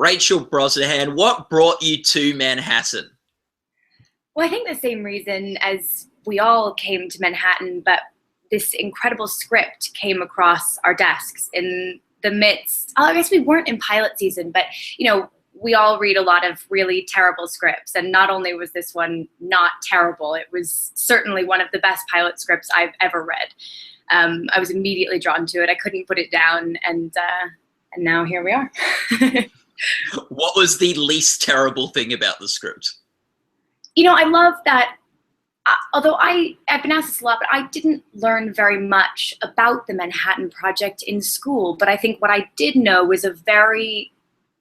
Rachel Brosnahan, what brought you to Manhattan? Well, I think the same reason as we all came to Manhattan, but this incredible script came across our desks in the midst. Oh, I guess we weren't in pilot season, but we all read a lot of really terrible scripts, and not only was this one not terrible, it was certainly one of the best pilot scripts I've ever read. I was immediately drawn to it. I couldn't put it down, and now here we are. What was the least terrible thing about the script? I love that, although I've been asked this a lot, but I didn't learn very much about the Manhattan Project in school. But I think what I did know was a very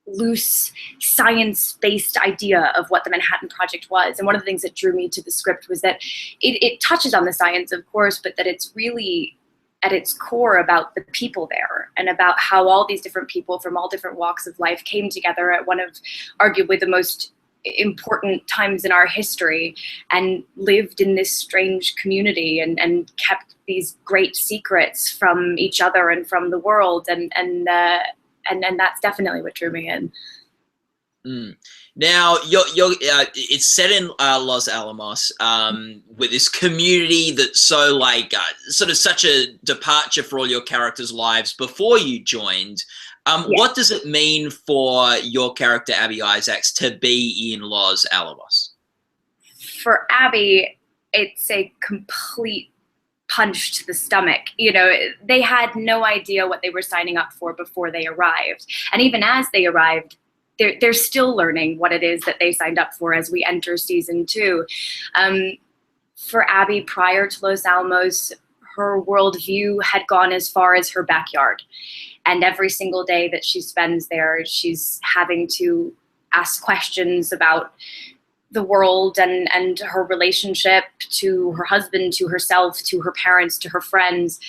loose science-based idea of what the Manhattan Project was. And one of the things that drew me to the script was that it touches on the science, of course, but that it's really at its core about the people there, and about how all these different people from all different walks of life came together at one of arguably the most important times in our history, and lived in this strange community, and kept these great secrets from each other and from the world, and that's definitely what drew me in. Now, it's set in Los Alamos, with this community that's so sort of such a departure for all your characters' lives before you joined. What does it mean for your character, Abby Isaacs, to be in Los Alamos? For Abby, it's a complete punch to the stomach. They had no idea what they were signing up for before they arrived. And even as they arrived, they're still learning what it is that they signed up for as we enter season 2. For Abby, prior to Los Alamos, her worldview had gone as far as her backyard. And every single day that she spends there, she's having to ask questions about the world and her relationship to her husband, to herself, to her parents, to her friends.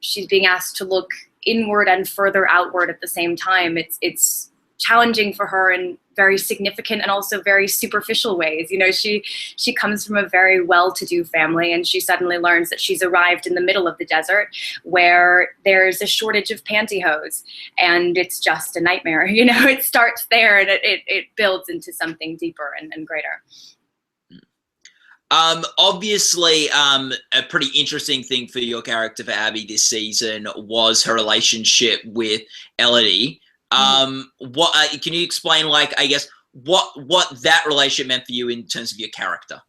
She's being asked to look inward and further outward at the same time. It's challenging for her in very significant and also very superficial ways. She comes from a very well-to-do family, and she suddenly learns that she's arrived in the middle of the desert where there's a shortage of pantyhose, and it's just a nightmare. It starts there, and it builds into something deeper and greater. Obviously, a pretty interesting thing for your character, for Abby, this season was her relationship with Elodie. What can you explain, I guess, what that relationship meant for you in terms of your character?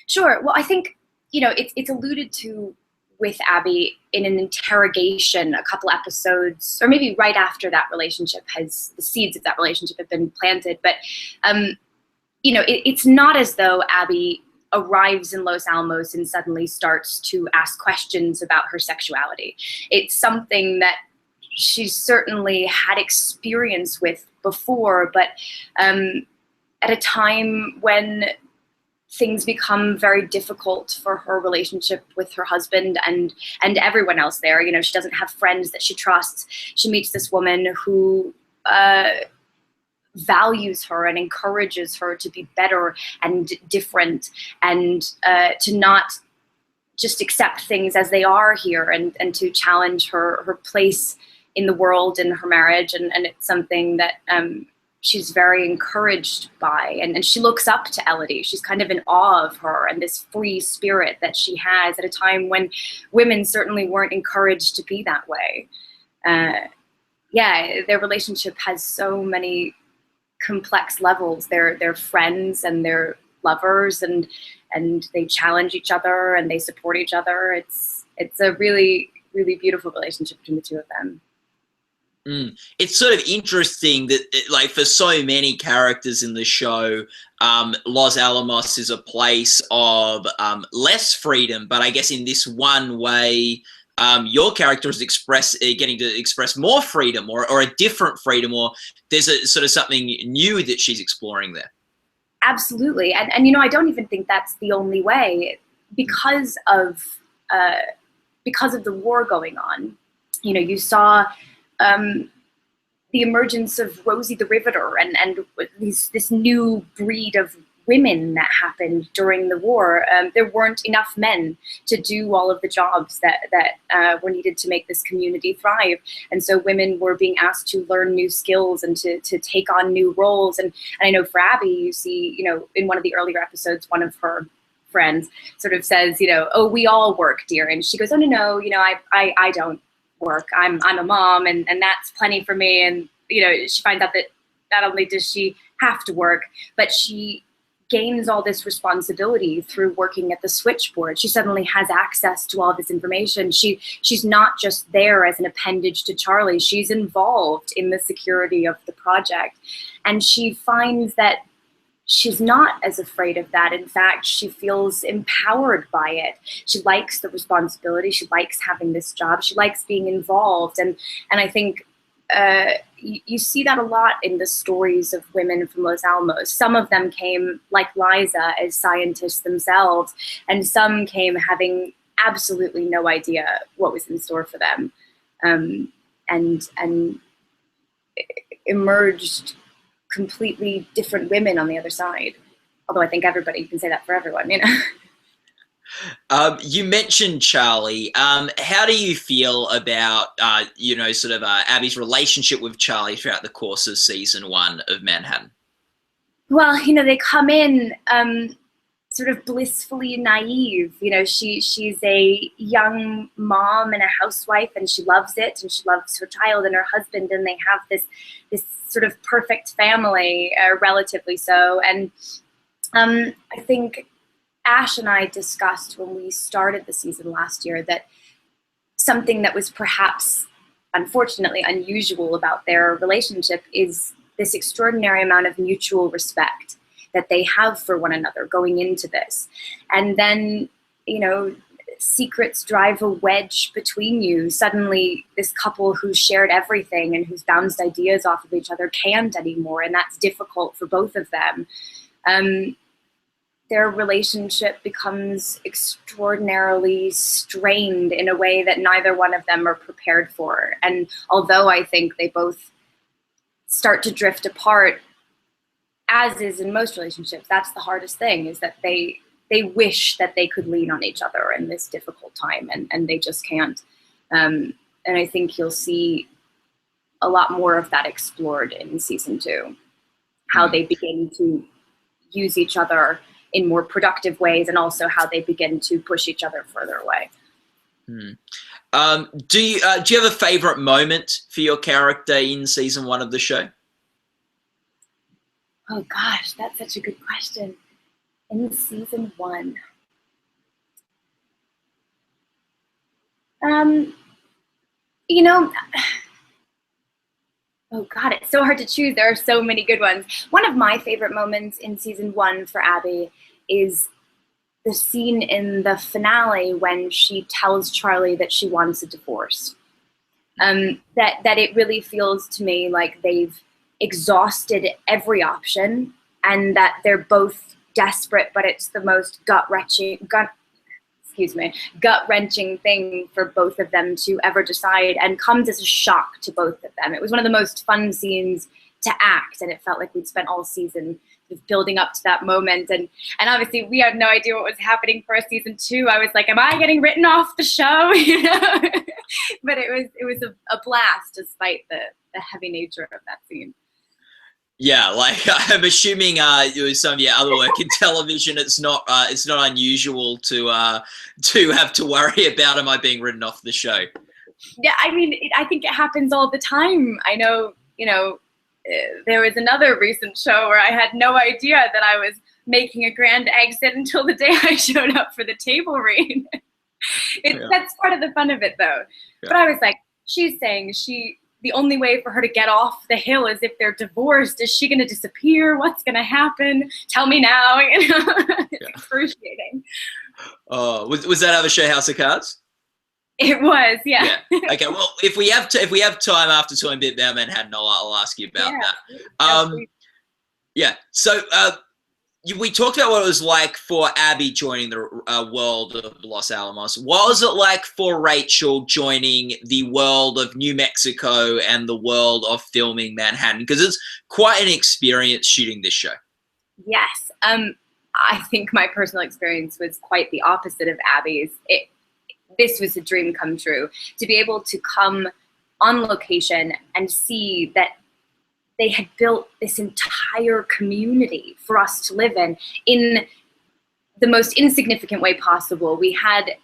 Sure. Well, I think, it's alluded to with Abby in an interrogation a couple episodes, or maybe right after that relationship the seeds of that relationship have been planted. But, it's not as though Abby arrives in Los Alamos and suddenly starts to ask questions about her sexuality. It's something that she's certainly had experience with before, but at a time when things become very difficult for her relationship with her husband and everyone else there. She doesn't have friends that she trusts. She meets this woman who values her and encourages her to be better and different, and to not just accept things as they are here, and to challenge her place in the world, in her marriage, and it's something that she's very encouraged by, and she looks up to Elodie. She's kind of in awe of her and this free spirit that she has at a time when women certainly weren't encouraged to be that way. Their relationship has so many complex levels. They're friends and they're lovers, and they challenge each other and they support each other. It's a really, really beautiful relationship between the two of them. It's sort of interesting that, for so many characters in the show, Los Alamos is a place of less freedom, but I guess in this one way, your character is getting to express more freedom, or a different freedom, or there's a sort of something new that she's exploring there. Absolutely, and I don't even think that's the only way, because of the war going on. You saw the emergence of Rosie the Riveter and this new breed of women that happened during the war. There weren't enough men to do all of the jobs that were needed to make this community thrive. And so women were being asked to learn new skills and to take on new roles. And I know for Abby, you see, you know, in one of the earlier episodes, one of her friends sort of says, you know, oh, we all work, dear. And she goes, oh, no, you know, I don't work. I'm a mom, and that's plenty for me. And, you know, she finds out that not only does she have to work, but she gains all this responsibility through working at the switchboard. She suddenly has access to all this information. She's not just there as an appendage to Charlie. She's involved in the security of the project. And she finds that she's not as afraid of that. In fact, she feels empowered by it. She likes the responsibility. She likes having this job. She likes being involved. And I think you see that a lot in the stories of women from Los Alamos. Some of them came, like Liza, as scientists themselves, and some came having absolutely no idea what was in store for them, and emerged completely different women on the other side. Although I think everybody can say that for everyone, you know. You mentioned Charlie. How do you feel about, you know, sort of Abby's relationship with Charlie throughout the course of season 1 of Manhattan? Well, you know, they come in sort of blissfully naive. You know, she's a young mom and a housewife, and she loves it, and she loves her child and her husband, and they have this sort of perfect family, relatively so. And I think Ash and I discussed when we started the season last year that something that was perhaps unfortunately unusual about their relationship is this extraordinary amount of mutual respect that they have for one another going into this. And then, you know, secrets drive a wedge between you. Suddenly this couple who shared everything and who's bounced ideas off of each other can't anymore, and that's difficult for both of them. Their relationship becomes extraordinarily strained in a way that neither one of them are prepared for. And although I think they both start to drift apart, as is in most relationships, that's the hardest thing, is that they wish that they could lean on each other in this difficult time, and they just can't. And I think you'll see a lot more of that explored in season 2, how they begin to use each other in more productive ways, and also how they begin to push each other further away. Do you have a favorite moment for your character in season 1 of the show? Oh gosh, that's such a good question. In season 1, you know, oh God, it's so hard to choose. There are so many good ones. One of my favorite moments in season 1 for Abby is the scene in the finale when she tells Charlie that she wants a divorce. That it really feels to me like they've exhausted every option, and that they're both desperate, but it's the most gut-wrenching thing for both of them to ever decide, and comes as a shock to both of them. It was one of the most fun scenes to act, and it felt like we'd spent all season building up to that moment. And obviously we had no idea what was happening for season 2. I was like, am I getting written off the show? You know? But it was a blast, despite the heavy nature of that scene. Yeah, like I'm assuming with some of your other work in television, it's not unusual to have to worry about am I being written off the show. Yeah, I mean, I think it happens all the time. I know, you know, there was another recent show where I had no idea that I was making a grand exit until the day I showed up for the table read. That's part of the fun of it, though. Yeah. But I was like, she's saying the only way for her to get off the hill is if they're divorced. Is she going to disappear? What's going to happen? Tell me now. You know, it's excruciating. Was that other show House of Cards? It was, yeah. Okay. Well, if we have time after talking a bit about Manhattan, I'll ask you about that. Yeah. So we talked about what it was like for Abby joining the world of Los Alamos. What was it like for Rachel joining the world of New Mexico and the world of filming Manhattan? Because it's quite an experience shooting this show. Yes. I think my personal experience was quite the opposite of Abby's. This was a dream come true, to be able to come on location and see that they had built this entire community for us to live in the most insignificant way possible. We had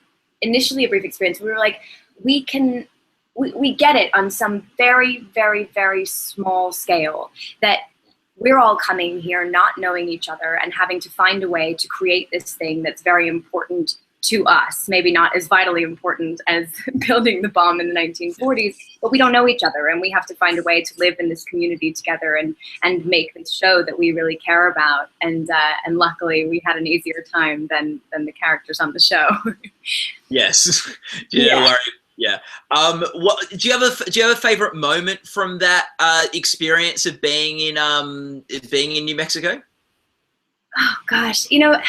initially a brief experience. We were like, we get it on some very, very, very small scale that we're all coming here not knowing each other and having to find a way to create this thing that's very important to us, maybe not as vitally important as building the bomb in the 1940s, but we don't know each other, and we have to find a way to live in this community together and make this show that we really care about. And luckily, we had an easier time than the characters on the show. Yes. Yeah. Yeah. What do you have a favorite moment from that experience of being in New Mexico? Oh gosh, you know,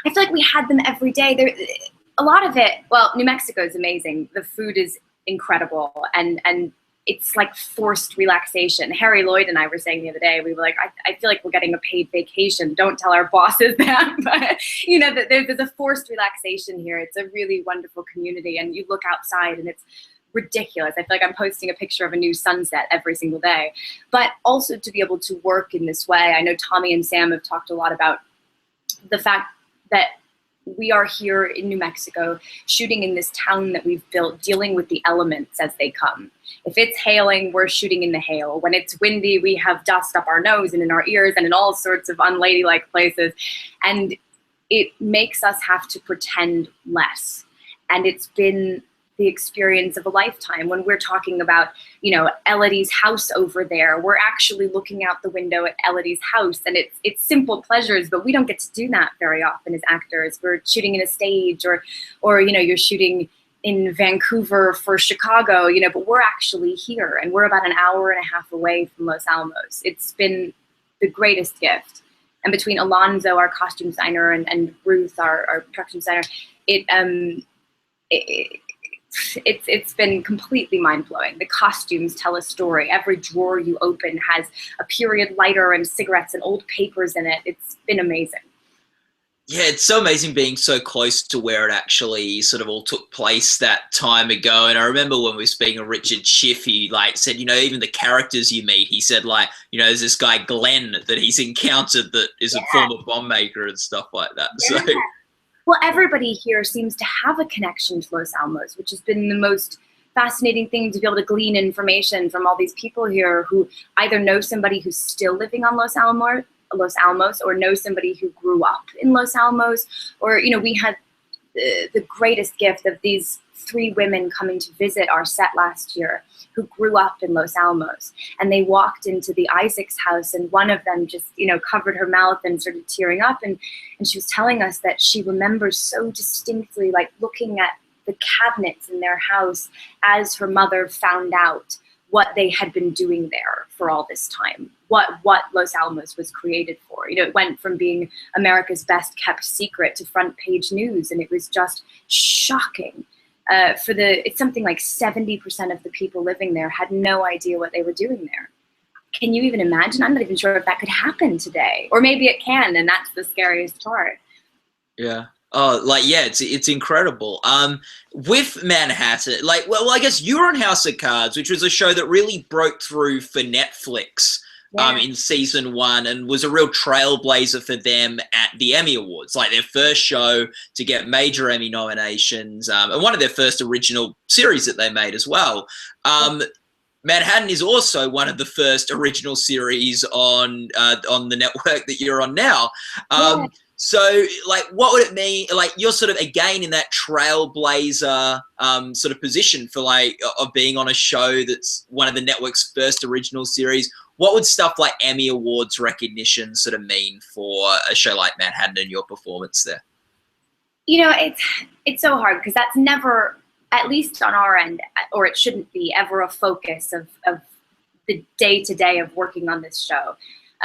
I feel like we had them every day. There, a lot of it. Well, New Mexico is amazing. The food is incredible, and it's like forced relaxation. Harry Lloyd and I were saying the other day, we were like, I feel like we're getting a paid vacation. Don't tell our bosses that, but you know, that there's a forced relaxation here. It's a really wonderful community, and you look outside and it's ridiculous. I feel like I'm posting a picture of a new sunset every single day. But also to be able to work in this way, I know Tommy and Sam have talked a lot about the fact that we are here in New Mexico shooting in this town that we've built, dealing with the elements as they come. If it's hailing, we're shooting in the hail. When it's windy, we have dust up our nose and in our ears and in all sorts of unladylike places. And it makes us have to pretend less. And it's been the experience of a lifetime. When we're talking about, you know, Elodie's house over there, we're actually looking out the window at Elodie's house, and it's simple pleasures, but we don't get to do that very often as actors. We're shooting in a stage, or you know, you're shooting in Vancouver for Chicago, you know, but we're actually here, and we're about an hour and a half away from Los Alamos. It's been the greatest gift. And between Alonzo, our costume designer, and Ruth, our production designer, it's been completely mind-blowing. The costumes tell a story. Every drawer you open has a period lighter and cigarettes and old papers in it. It's been amazing. Yeah, it's so amazing being so close to where it actually sort of all took place that time ago. And I remember when we were speaking of Richard Schiff, he like said, you know, even the characters you meet, he said, like, you know, there's this guy Glenn that he's encountered that is a former bomb maker and stuff like that. Yeah. So well, everybody here seems to have a connection to Los Alamos, which has been the most fascinating thing, to be able to glean information from all these people here who either know somebody who's still living on Los Alamos, or know somebody who grew up in Los Alamos, or, you know, we had the greatest gift of these 3 women coming to visit our set last year who grew up in Los Alamos, and they walked into the Isaacs house, and one of them just, you know, covered her mouth and started tearing up, and she was telling us that she remembers so distinctly, like, looking at the cabinets in their house as her mother found out what they had been doing there for all this time, what Los Alamos was created for. You know, it went from being America's best kept secret to front page news, and it was just shocking. It's something like 70% of the people living there had no idea what they were doing there. Can you even imagine? I'm not even sure if that could happen today, or maybe it can, and that's the scariest part. yeah. Oh, like, yeah, it's incredible. With Manhattan, like, well, I guess you were on House of Cards, which was a show that really broke through for Netflix in season 1, and was a real trailblazer for them at the Emmy Awards, like their first show to get major Emmy nominations, and one of their first original series that they made as well. Manhattan is also one of the first original series on the network that you're on now. So, like, what would it mean? Like, you're sort of, again, in that trailblazer sort of position for, like, of being on a show that's one of the network's first original series. What would stuff like Emmy Awards recognition sort of mean for a show like Manhattan and your performance there? You know, it's so hard, because that's never, at least on our end, or it shouldn't be, ever a focus of the day-to-day of working on this show.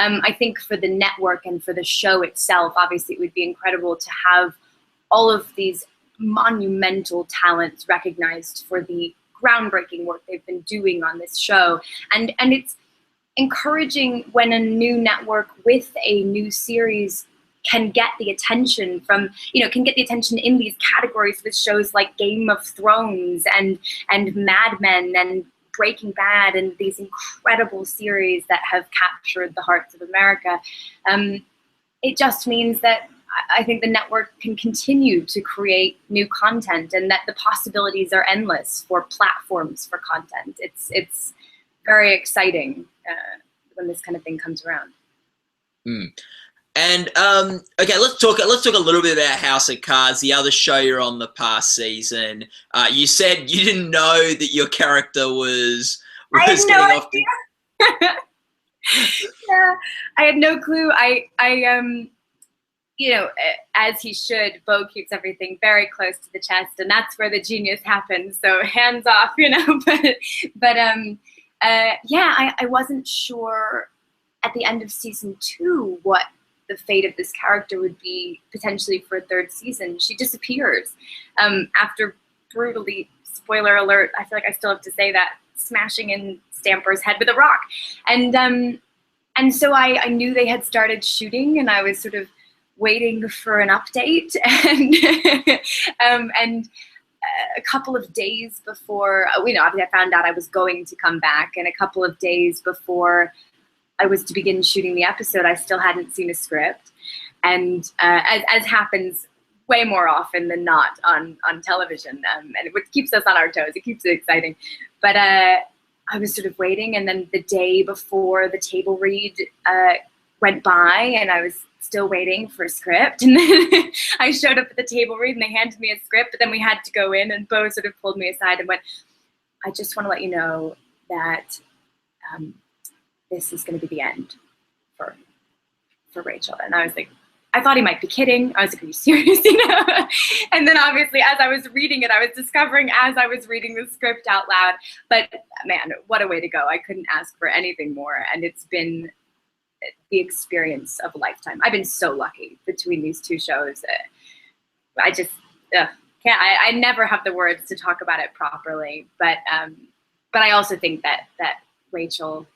I think for the network and for the show itself, obviously it would be incredible to have all of these monumental talents recognized for the groundbreaking work they've been doing on this show. And encouraging when a new network with a new series can get the attention from, can get the attention in these categories with shows like Game of Thrones and Mad Men and Breaking Bad and these incredible series that have captured the hearts of America. It just means that I think the network can continue to create new content, and that the possibilities are endless for platforms for content. It's very exciting when this kind of thing comes around. And okay, let's talk a little bit about House of Cards, the other show you're on the past season. You said you didn't know that your character was getting off. Yeah, I had no clue. I as he should, Bo keeps everything very close to the chest, and that's where the genius happens. So hands off, But I wasn't sure at the end of season 2 what the fate of this character would be potentially for a third season. She disappears after brutally, spoiler alert, I feel like I still have to say that, smashing in Stamper's head with a rock. And so I knew they had started shooting, and I was sort of waiting for an update. And a couple of days before, obviously I found out I was going to come back, and a couple of days before I was to begin shooting the episode, I still hadn't seen a script. And as happens way more often than not on television, and it keeps us on our toes, it keeps it exciting. But I was sort of waiting, and then the day before the table read went by, and I was still waiting for a script. And then I showed up at the table read, and they handed me a script, but then we had to go in, and Bo sort of pulled me aside and went, "I just want to let you know that this is going to be the end for Rachel." And I was like, I thought he might be kidding. I was like, "Are you serious?" And then obviously, as I was reading it, I was discovering as I was reading the script out loud. But man, what a way to go. I couldn't ask for anything more. And it's been the experience of a lifetime. I've been so lucky between these two shows. I just can't. I never have the words to talk about it properly. But I also think that Rachel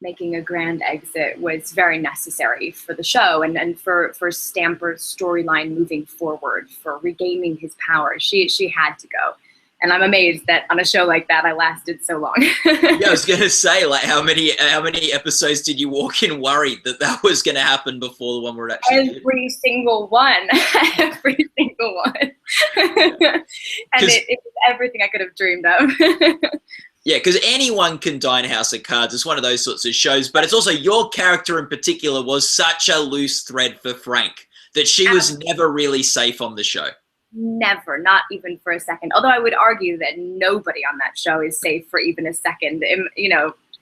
making a grand exit was very necessary for the show and for Stamper's storyline moving forward, for regaining his power. She had to go. And I'm amazed that on a show like that, I lasted so long. Yeah, I was going to say, like, how many episodes did you walk in worried that was going to happen before the one we're actually Every single one. Every single one. And it was everything I could have dreamed of. Yeah, because anyone can die in House of Cards. It's one of those sorts of shows. But it's also your character in particular was such a loose thread for Frank that she was never really safe on the show. Never, not even for a second. Although I would argue that nobody on that show is safe for even a second.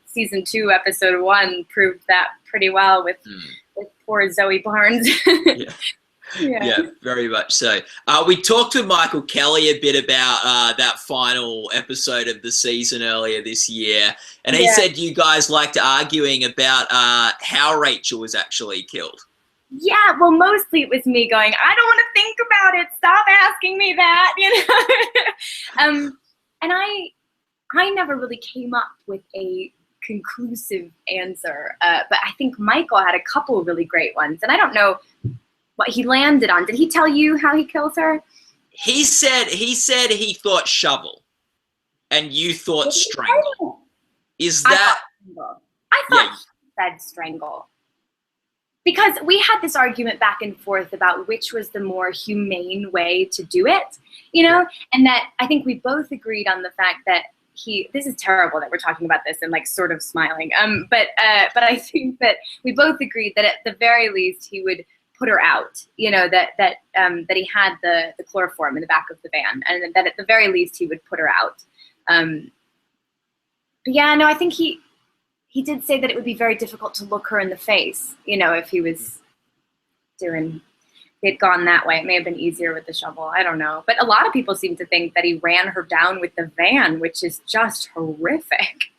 Season 2, episode 1 proved that pretty well with poor Zoe Barnes. Yeah, very much so. We talked to Michael Kelly a bit about that final episode of the season earlier this year, and he said you guys liked arguing about how Rachel was actually killed. Yeah, well, mostly it was me going, "I don't want to think about it. Stop asking me that," And I never really came up with a conclusive answer, but I think Michael had a couple of really great ones, and I don't know what he landed on. Did he tell you how he kills her? He said he thought shovel, and you thought strangle. Is that? I thought he said strangle. Because we had this argument back and forth about which was the more humane way to do it, and that I think we both agreed on the fact that this is terrible that we're talking about this and like sort of smiling, but I think that we both agreed that at the very least he would put her out, that he had the chloroform in the back of the van, and that at the very least he would put her out. But yeah, no, I think he did say that it would be very difficult to look her in the face, if he was he had gone that way. It may have been easier with the shovel. I don't know. But a lot of people seem to think that he ran her down with the van, which is just horrific.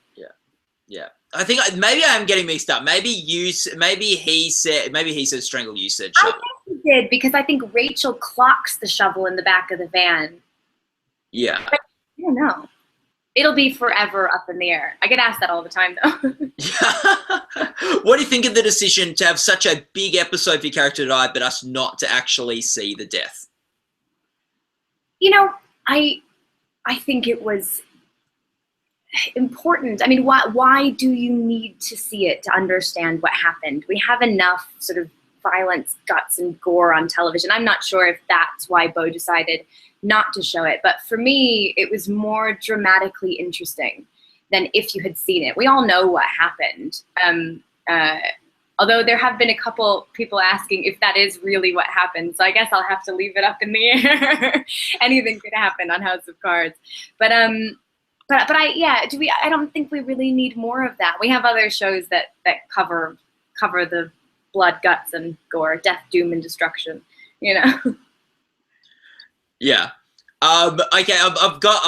Yeah. I think maybe I'm getting mixed up. Maybe he said strangle, you said shovel. I think he did, because I think Rachel clocks the shovel in the back of the van. Yeah. But I don't know. it'll be forever up in the air. I get asked that all the time, though. What do you think of the decision to have such a big episode for your character to die, but us not to actually see the death? You know, I think it was important. I mean, why do you need to see it to understand what happened? We have enough sort of violence, guts, and gore on television. I'm not sure if that's why Bo decided not to show it, but for me, it was more dramatically interesting than if you had seen it. We all know what happened. Although there have been a couple people asking if that is really what happened, so I guess I'll have to leave it up in the air. Anything could happen on House of Cards, but I don't think we really need more of that. We have other shows that cover the blood, guts, and gore, death, doom, and destruction. You know. Yeah. Okay. I've got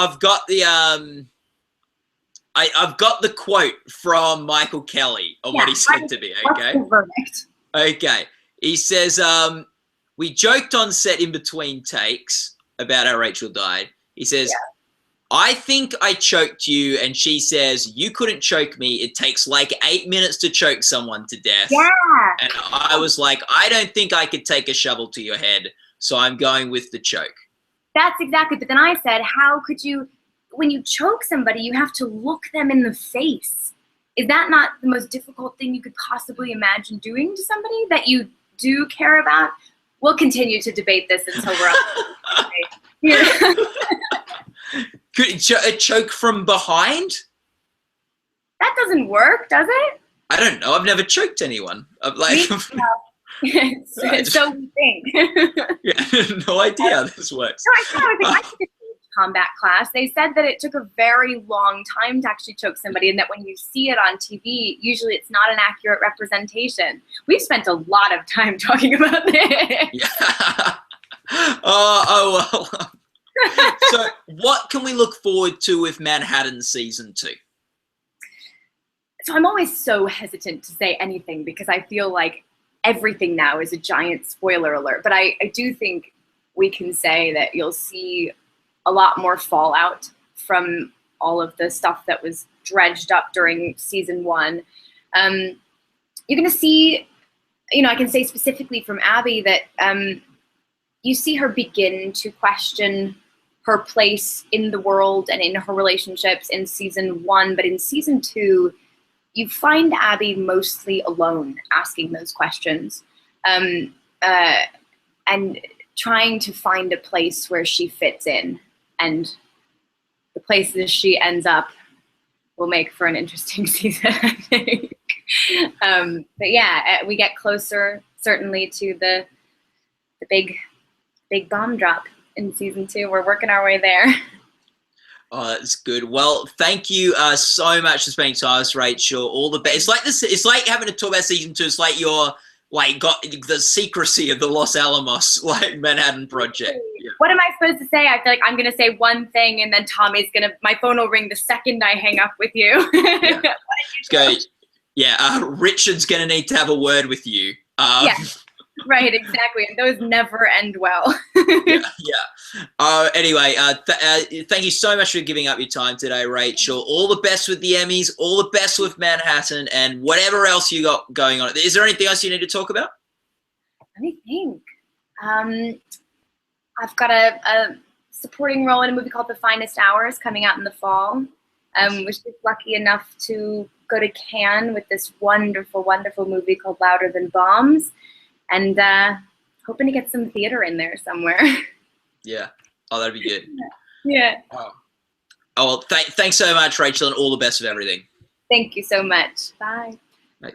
the quote from Michael Kelly on what he said to me. Okay. What's the verdict? Okay. He says, we joked on set in between takes about how Rachel died. He says, I think I choked you. And she says, you couldn't choke me. It takes like 8 minutes to choke someone to death. Yeah. And I was like, I don't think I could take a shovel to your head. So I'm going with the choke. That's exactly. But then I said, how could you, when you choke somebody, you have to look them in the face. Is that not the most difficult thing you could possibly imagine doing to somebody that you do care about? We'll continue to debate this until we're up. Yeah. Could a choke from behind? That doesn't work, does it? I don't know. I've never choked anyone. I'm like, so we think. Yeah, no idea how this works. No, I took a stage combat class. They said that it took a very long time to actually choke somebody, and that when you see it on TV, usually it's not an accurate representation. We've spent a lot of time talking about this. Yeah. Oh well. So what can we look forward to with Manhattan season 2? So I'm always so hesitant to say anything because I feel like everything now is a giant spoiler alert. But I do think we can say that you'll see a lot more fallout from all of the stuff that was dredged up during season 1. You're going to see, I can say specifically from Abby that you see her begin to question her place in the world and in her relationships in season 1. But in season 2, you find Abby mostly alone asking those questions and trying to find a place where she fits in. And the places she ends up will make for an interesting season, I think. But yeah, we get closer certainly to the big bomb drop in season 2. We're working our way there. Oh, that's good. Well, thank you so much for spending time with us, Rachel. All the best. It's like this. It's like having to talk about season 2. It's like you're got the secrecy of the Los Alamos Manhattan Project. Yeah. What am I supposed to say? I feel like I'm gonna say one thing, and then my phone will ring the second I hang up with you. Yeah. Go. Yeah. Richard's gonna need to have a word with you. Yeah. Right, exactly, and those never end well. Yeah. Anyway, thank you so much for giving up your time today, Rachel. All the best with the Emmys, all the best with Manhattan, and whatever else you got going on. Is there anything else you need to talk about? Let me think. I've got a supporting role in a movie called The Finest Hours coming out in the fall. Was just lucky enough to go to Cannes with this wonderful, wonderful movie called Louder Than Bombs. And hoping to get some theater in there somewhere. Yeah. Oh, that'd be good. Yeah. Oh, well, thanks so much, Rachel, and all the best with everything. Thank you so much. Bye. Bye.